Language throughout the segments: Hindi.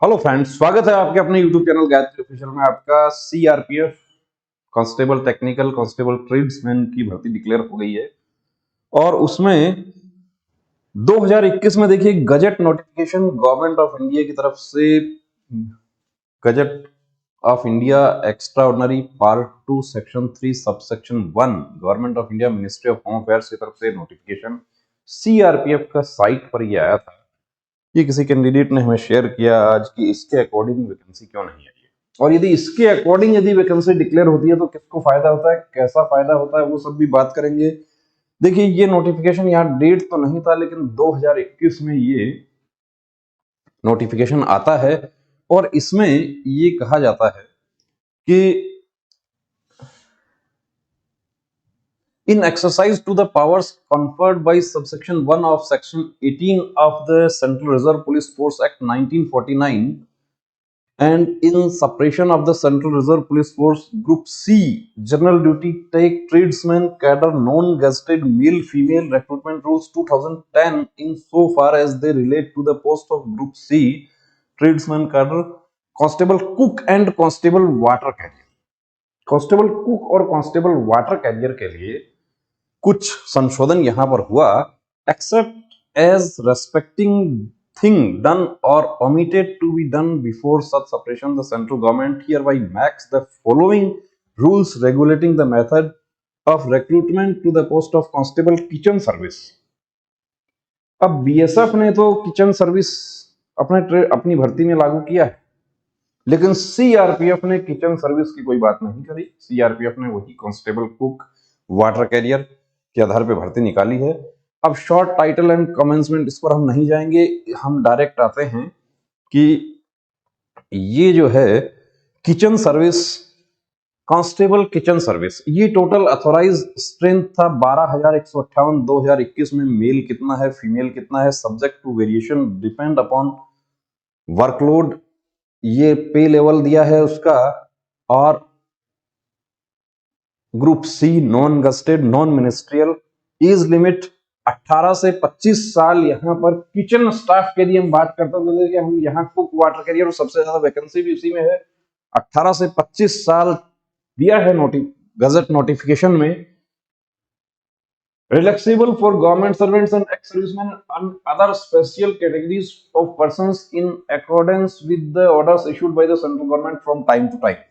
हेलो फ्रेंड्स, स्वागत है आपके अपने यूट्यूब चैनल गायत्री ऑफिशियल में। आपका CRPF constable technical constable tradesman की भर्ती डिक्लेयर हो गई है और उसमें 2021 में देखिए gazette notification government of India की तरफ से gazette of India extra ordinary part 2 section 3 subsection 1 government of India ministry of home affairs की तरफ से नोटिफिकेशन सीआरपीएफ का साइट पर ये आया था। ये किसी कैंडिडेट ने हमें शेयर किया आज कि इसके अकॉर्डिंग वैकेंसी क्यों नहीं आई है, और यदि इसके अकॉर्डिंग यदि वैकेंसी डिक्लेयर होती है तो किसको फायदा होता है, कैसा फायदा होता है, वो सब भी बात करेंगे। देखिए, ये नोटिफिकेशन यहाँ डेट तो नहीं था, लेकिन 2021 में ये नोटिफिकेशन आता है और इसमें ये कहा जाता है कि in exercise to the powers conferred by subsection 1 of section 18 of the Central Reserve Police Force Act 1949 and in suppression of the Central Reserve Police Force Group C general duty take tradesmen cadre non-gazetted male female recruitment rules 2010 in so far as they relate to the post of Group C tradesman cadre constable cook and constable water carrier। Constable cook और कांस्टेबल वाटर कैरियर के लिए कुछ संशोधन यहां पर हुआ। Except as respecting thing done और omitted to be done before such separation, the central government hereby makes the following rules regulating the method of recruitment to the post of constable kitchen service। अब बीएसएफ ने तो किचन सर्विस अपनी भर्ती में लागू किया है, लेकिन सीआरपीएफ ने किचन सर्विस की कोई बात नहीं करी। सीआरपीएफ ने वही कांस्टेबल कुक वाटर कैरियर के आधार पे भर्ती निकाली है। अब शॉर्ट टाइटल एंड कमेंसमेंट इस पर हम नहीं जाएंगे, हम डायरेक्ट आते हैं कि ये जो है kitchen service, constable kitchen service, ये टोटल अथोराइज स्ट्रेंथ था 12,158। 2021 में मेल कितना है, फीमेल कितना है, subject to variation depend upon workload, ये पे लेवल दिया है उसका। और group C non gazetted non ministerial, age limit 18 से 25 साल। यहां पर किचन स्टाफ के लिए हम बात करते हैं तो देखिए हम यहाँ कुक वाटर कैरियर और सबसे ज्यादा वैकेंसी भी उसी में है। 18 से 25 साल दिया है गजट नोटिफिकेशन में। relaxable for government servants and ex-servicemen and other special categories of persons in accordance with the orders issued by the central government from time to time।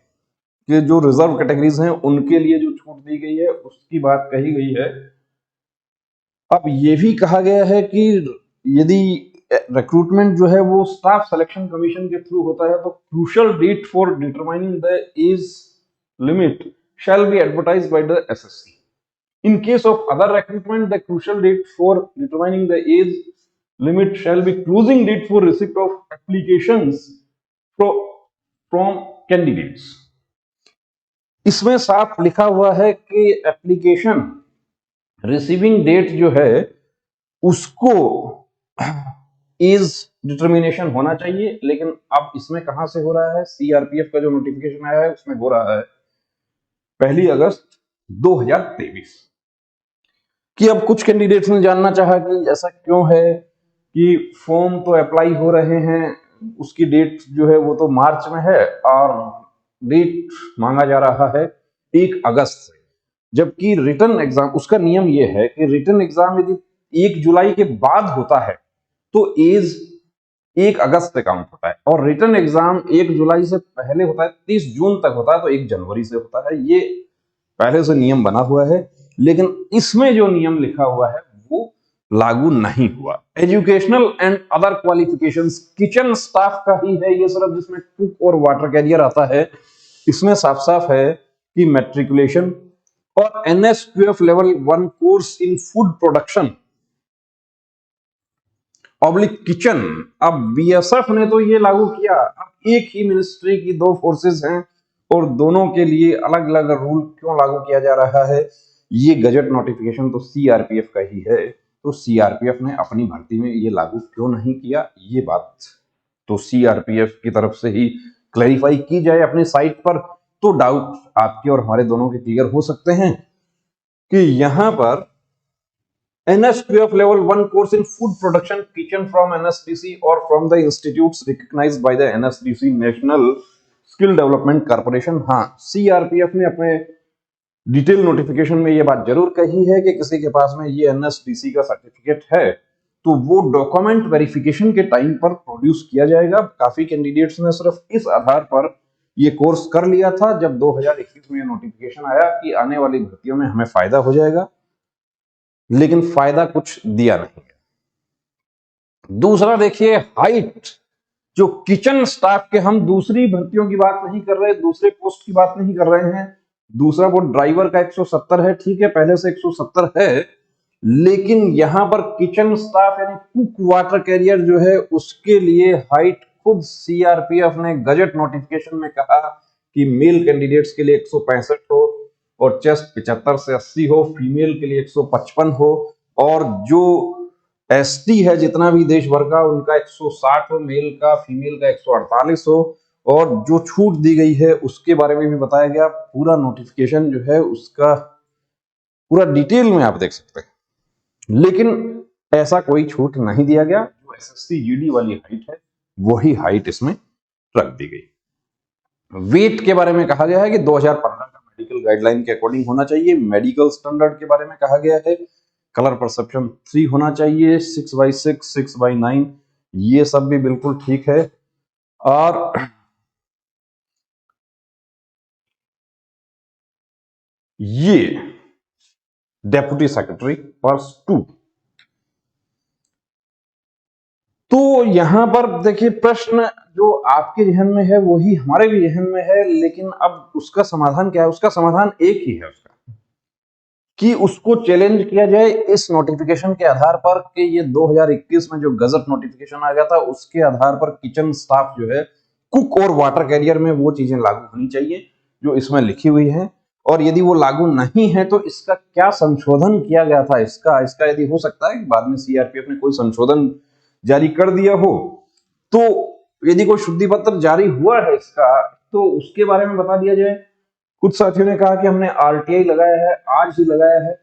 कि जो रिजर्व कैटेगरीज हैं उनके लिए जो छूट दी गई है उसकी बात कही गई है। अब ये भी कहा गया है कि यदि रिक्रूटमेंट जो है वो स्टाफ सिलेक्शन कमीशन के थ्रू होता है तो crucial date for determining the age limit shall be advertised by the SSC. In case of other recruitment, the crucial date for determining the age limit shall be closing date for receipt of applications from candidates। इसमें साफ लिखा हुआ है कि एप्लीकेशन रिसीविंग डेट जो है उसको एज डिटर्मिनेशन होना चाहिए, लेकिन अब इसमें कहां से हो रहा है? सीआरपीएफ का जो नोटिफिकेशन आया है उसमें हो रहा है 1 अगस्त 2023 कि अब कुछ कैंडिडेट्स ने जानना चाहा कि ऐसा क्यों है कि फॉर्म तो अप्लाई हो रहे हैं, उसकी डेट जो है वो तो मार्च में है और डेट मांगा जा रहा है 1 अगस्त से, जबकि रिटन एग्जाम उसका नियम ये है कि रिटन एग्जाम यदि 1 जुलाई के बाद होता है तो एज 1 अगस्त से काउंट होता है, और रिटन एग्जाम 1 जुलाई से पहले होता है, 30 जून तक होता है तो 1 जनवरी से होता है। ये पहले से नियम बना हुआ है, लेकिन इसमें जो नियम लिखा हुआ है वो लागू नहीं हुआ। Educational and other qualifications kitchen staff का ही है ये सिर्फ, जिसमें कुक और वाटर कैरियर आता है। इसमें साफ साफ है कि मैट्रिकुलेशन और NSQF level 1 course in food production oblique kitchen. अब बीएसएफ ने तो ये लागू किया। अब एक ही मिनिस्ट्री की 2 फोर्सेस हैं और दोनों के लिए अलग अलग रूल क्यों लागू किया जा रहा है? ये गजट नोटिफिकेशन तो सीआरपीएफ का ही है, तो सीआरपीएफ ने अपनी भर्ती में ये लागू क्यों नहीं किया, ये बात तो सीआरपीएफ की तरफ से ही क्लैरिफाई की जाए अपनी साइट पर, तो डाउट आपके और हमारे दोनों के क्लियर हो सकते हैं कि यहां पर NSQF level 1 course in food production kitchen from NSDC or from the institutes recognized by the NSDC National Skill Development Corporation। हाँ, CRPF ने अपने डिटेल नोटिफिकेशन में ये बात जरूर कही है कि किसी के पास में ये NSDC का सर्टिफिकेट है तो वो डॉक्यूमेंट वेरिफिकेशन के टाइम पर प्रोड्यूस किया जाएगा। काफी कैंडिडेट्स ने सिर्फ इस आधार पर ये कोर्स कर लिया था जब 2021 में नोटिफिकेशन आया कि आने वाली भर्तियों में हमें फायदा हो जाएगा, लेकिन फायदा कुछ दिया नहीं है। दूसरा देखिए हाइट, जो किचन स्टाफ के, हम दूसरी भर्तियों की बात नहीं कर रहे, दूसरे पोस्ट की बात नहीं कर रहे हैं। दूसरा वो ड्राइवर का 170 है, ठीक है, पहले से 170 है, लेकिन यहां पर किचन स्टाफ यानी कुक वाटर कैरियर जो है उसके लिए हाइट खुद सीआरपीएफ ने गजट नोटिफिकेशन में कहा कि मेल कैंडिडेट्स के लिए 165 हो और चेस्ट 75 से 80 हो, फीमेल के लिए 155 हो, और जो एसटी है जितना भी देश भर का उनका 160 हो मेल का, फीमेल का 148 हो, और जो छूट दी गई है उसके बारे में भी बताया गया। पूरा नोटिफिकेशन जो है उसका पूरा डिटेल में आप देख सकते हैं, लेकिन ऐसा कोई छूट नहीं दिया गया। जो एसएससी जीडी वाली हाइट है वही हाइट इसमें रख दी गई। वेट के बारे में कहा गया है कि 2015 का मेडिकल गाइडलाइन के अकॉर्डिंग होना चाहिए। मेडिकल स्टैंडर्ड के बारे में कहा गया है कलर परसेप्शन 3 होना चाहिए, 6/6, 6/9, ये सब भी बिल्कुल ठीक है। और ये डेप्यूटी सेक्रेटरी पर्स 2, तो यहां पर देखिए प्रश्न जो आपके जहन में है वही हमारे भी जहन में है, लेकिन अब उसका समाधान क्या है? उसका समाधान एक ही है उसका, कि उसको चैलेंज किया जाए इस नोटिफिकेशन के आधार पर कि ये 2021 में जो गजट नोटिफिकेशन आ गया था उसके आधार पर किचन स्टाफ जो है कुक और वाटर कैरियर में वो चीजें लागू होनी चाहिए जो इसमें लिखी हुई है, और यदि वो लागू नहीं है तो इसका क्या संशोधन किया गया था, इसका यदि हो सकता है बाद में सीआरपीएफ ने कोई संशोधन जारी कर दिया हो, तो यदि कोई शुद्धि पत्र जारी हुआ है इसका तो उसके बारे में बता दिया जाए। कुछ साथियों ने कहा कि हमने आरटीआई लगाया है, आज ही लगाया है।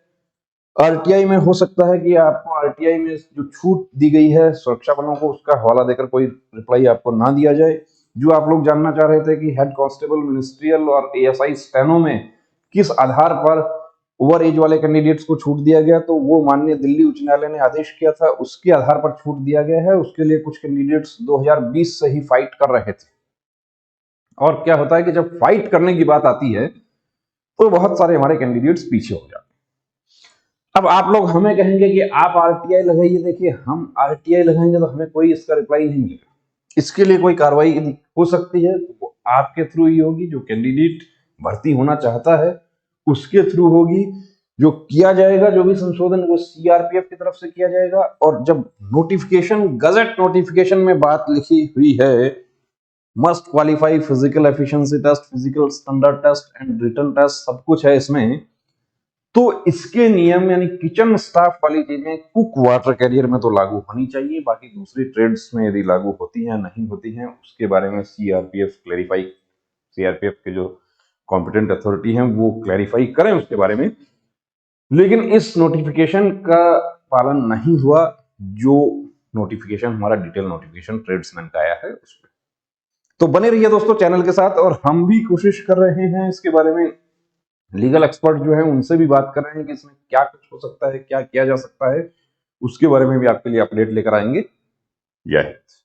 आरटीआई में हो सकता है कि आपको आरटीआई में जो छूट दी गई है सुरक्षा बलों को उसका हवाला देकर कोई रिप्लाई आपको ना दिया जाए। जो आप लोग जानना चाह रहे थे कि हेड कांस्टेबल मिनिस्ट्रियल और एएसआई स्टेनो में किस आधार पर ओवर एज वाले कैंडिडेट्स को छूट दिया गया, तो वो माननीय दिल्ली उच्च न्यायालय ने आदेश किया था, उसके आधार पर छूट दिया गया है। उसके लिए कुछ कैंडिडेट्स 2020 से ही फाइट कर रहे थे, और क्या होता है कि जब फाइट करने की बात आती है तो बहुत सारे हमारे कैंडिडेट्स पीछे हो जाते हैं। अब आप लोग हमें कहेंगे कि आप आरटीआई लगाइए, देखिए हम आरटीआई लगाएंगे तो हमें कोई इसका रिप्लाई नहीं मिलेगा, इसके लिए कोई कार्रवाई हो सकती है तो आपके थ्रू ही होगी, जो कैंडिडेट भर्ती होना चाहता है उसके थ्रू होगी। जो किया जाएगा, जो भी संशोधन वो सीआरपीएफ की तरफ से किया जाएगा। और जब नोटिफिकेशन, गजट नोटिफिकेशन में बात लिखी हुई है must qualify physical efficiency test, physical standard test and written test, सब कुछ है इसमें, तो इसके नियम यानी किचन स्टाफ वाली चीजें कुक वाटर कैरियर में तो लागू होनी चाहिए। बाकी दूसरी ट्रेड्स में यदि लागू होती हैं नहीं होती हैं उसके बारे में सीआरपीएफ के जो कॉम्पिटेंट अथॉरिटी हैं वो क्लैरिफाई करें उसके बारे में। लेकिन इस नोटिफिकेशन का पालन नहीं हुआ, जो नोटिफिकेशन हमारा डिटेल नोटिफिकेशन ट्रेड्समैन का आया है उस पर। तो बने रहिए दोस्तों चैनल के साथ, और हम भी कोशिश कर रहे हैं इसके बारे में, लीगल एक्सपर्ट जो है उनसे भी बात कर रहे हैं कि इसमें क्या कुछ हो सकता है, क्या किया जा सकता है, उसके बारे में भी आपके लिए अपडेट लेकर आएंगे। जय हिंद।